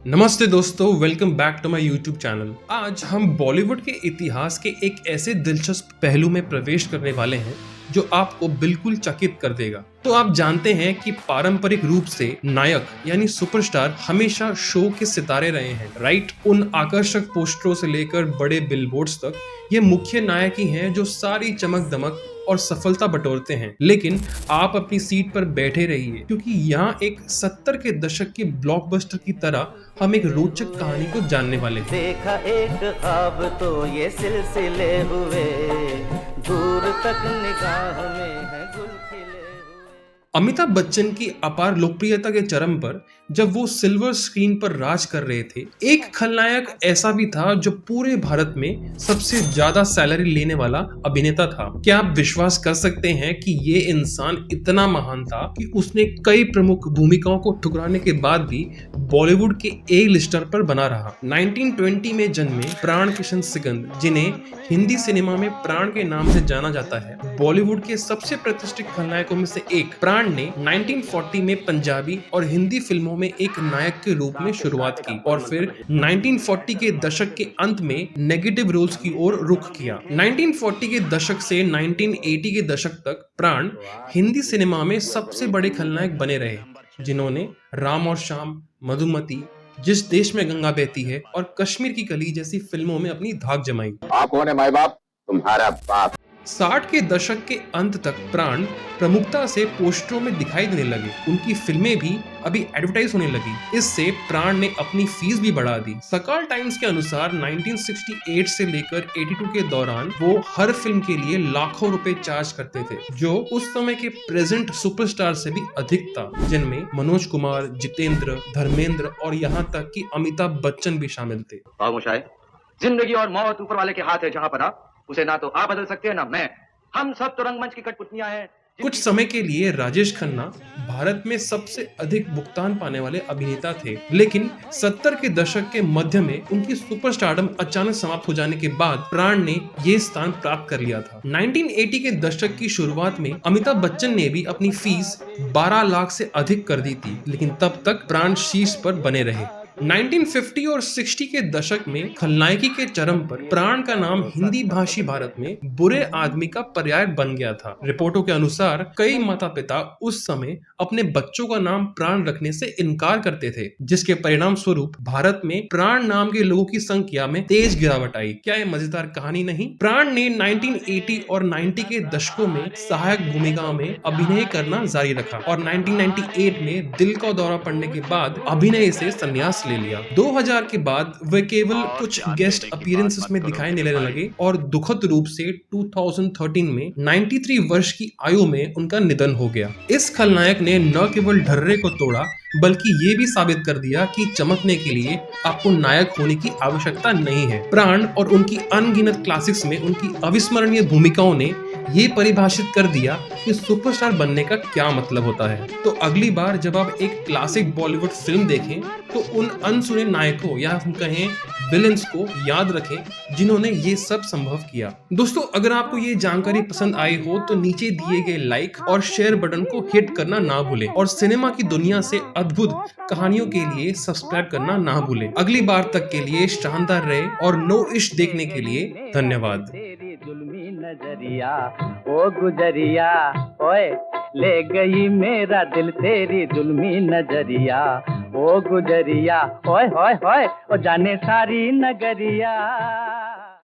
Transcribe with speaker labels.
Speaker 1: नमस्ते दोस्तों, welcome back to my YouTube channel. आज हम बॉलीवुड के इतिहास के एक ऐसे दिलचस्प पहलू में प्रवेश करने वाले हैं जो आपको बिल्कुल चकित कर देगा। तो आप जानते हैं कि पारंपरिक रूप से नायक यानी सुपरस्टार हमेशा शो के सितारे रहे हैं, राइट? उन आकर्षक पोस्टरों से लेकर बड़े बिलबोर्ड्स तक ये मुख्य नायक ही हैं जो सारी चमक दमक और सफलता बटोरते हैं। लेकिन आप अपनी सीट पर बैठे रहिए, क्योंकि यहाँ एक 70 के दशक के ब्लॉकबस्टर की तरह हम एक रोचक कहानी को जानने वाले हैं।
Speaker 2: देखा एक ख्वाब तो ये सिलसिले हुए, दूर तक निगाह में है गुल खिले हुए।
Speaker 1: अमिताभ बच्चन की अपार लोकप्रियता के चरम पर जब वो सिल्वर स्क्रीन पर राज कर रहे थे, एक खलनायक ऐसा भी था जो पूरे भारत में सबसे ज्यादा सैलरी लेने वाला अभिनेता था। क्या आप विश्वास कर सकते हैं कि ये इंसान इतना महान था कि उसने कई प्रमुख भूमिकाओं को ठुकराने के बाद भी बॉलीवुड के ए लिस्टर पर बना रहा। 1920 में जन्मे प्राण किशन सिकंद, जिन्हें हिंदी सिनेमा में प्राण के नाम से जाना जाता है, बॉलीवुड के सबसे प्रतिष्ठित खलनायकों में से एक। प्राण ने 1940 में पंजाबी और हिंदी फिल्मों में एक नायक के रूप में शुरुआत की और फिर 1940 के दशक के अंत में नेगेटिव रोल्स की ओर रुख किया। 1940 के दशक से 1980 के दशक तक प्राण हिंदी सिनेमा में सबसे बड़े खलनायक बने रहे, जिन्होंने राम और श्याम, मधुमती, जिस देश में गंगा बहती है और कश्मीर की कली जैसी फिल्मों में अपनी धाक जमाई।
Speaker 3: आप कौन है माई बाप? तुम्हारा बाप।
Speaker 1: 60 के दशक के अंत तक प्राण प्रमुखता से पोस्टरों में दिखाई देने लगे। उनकी फिल्में भी अभी एडवर्टाइज होने लगी। इससे प्राण ने अपनी फीस भी बढ़ा दी। सकाल टाइम्स के अनुसार 1968 से लेकर 82 के दौरान वो हर फिल्म के लिए लाखों रुपए चार्ज करते थे, जो उस समय के प्रेजेंट सुपरस्टार से भी अधिक था, जिनमें मनोज कुमार, जितेंद्र, धर्मेंद्र और यहाँ तक कि अमिताभ बच्चन भी शामिल थे।
Speaker 4: खामोश है। जिंदगी और मौत ऊपर वाले के हाथ है। जहां पर आप उसे ना तो आप बदल सकते हैं ना मैं। हम सब तो रंगमंच की कठपुतलियां हैं।
Speaker 1: कुछ समय के लिए राजेश खन्ना भारत में सबसे अधिक भुगतान पाने वाले अभिनेता थे, लेकिन 70 के दशक के मध्य में उनकी सुपरस्टारडम अचानक समाप्त हो जाने के बाद प्राण ने ये स्थान प्राप्त कर लिया था। 1980 के दशक की शुरुआत में अमिताभ बच्चन ने भी अपनी फीस 12 लाख से अधिक कर दी थी, लेकिन तब तक प्राण शीर्ष पर बने रहे। 1950 और 60 के दशक में खलनायकी के चरम पर प्राण का नाम हिंदी भाषी भारत में बुरे आदमी का पर्याय बन गया था। रिपोर्टों के अनुसार कई माता पिता उस समय अपने बच्चों का नाम प्राण रखने से इनकार करते थे, जिसके परिणाम स्वरूप भारत में प्राण नाम के लोगों की संख्या में तेज गिरावट आई। क्या ये मजेदार कहानी नहीं? प्राण ने 1980 और 90 के दशकों में सहायक भूमिकाओं में अभिनय करना जारी रखा और 1998 में दिल का दौरा पड़ने के बाद अभिनय से संन्यास ले लिया। 2000 के बाद वे केवल कुछ गेस्ट अपीयरेंसेस में दिखाई देने लगे और दुखद रूप से 2013 में 93 वर्ष की आयु में उनका निधन हो गया। इस खलनायक ने न केवल ढर्रे को तोड़ा, बल्कि ये भी साबित कर दिया कि चमकने के लिए आपको नायक होने की आवश्यकता नहीं है। प्राण और उनकी अनगिनत क्लासिक्स में उनकी अविस्मरणीय भूमिकाओं ने ये परिभाषित कर दिया कि सुपरस्टार बनने का क्या मतलब होता है। तो अगली बार जब आप एक क्लासिक बॉलीवुड फिल्म देखें, तो उन अनसुने नायकों या हम कहें विलेंस को याद रखें, जिन्होंने ये सब संभव किया। दोस्तों, अगर आपको ये जानकारी पसंद आई हो तो नीचे दिए गए लाइक और शेयर बटन को हिट करना ना भूलें और सिनेमा की दुनिया से अद्भुत कहानियों के लिए सब्सक्राइब करना ना भूलें। अगली बार तक के लिए शानदार रहे और नो इश्क देखने के लिए धन्यवाद।
Speaker 2: तेरी जुल्मी नजरिया ओ गुजरिया, ओए ले गई मेरा दिल तेरी जुल्मी नजरिया ओ गुजरिया, ओए होए होए ओ जाने सारी नगरिया।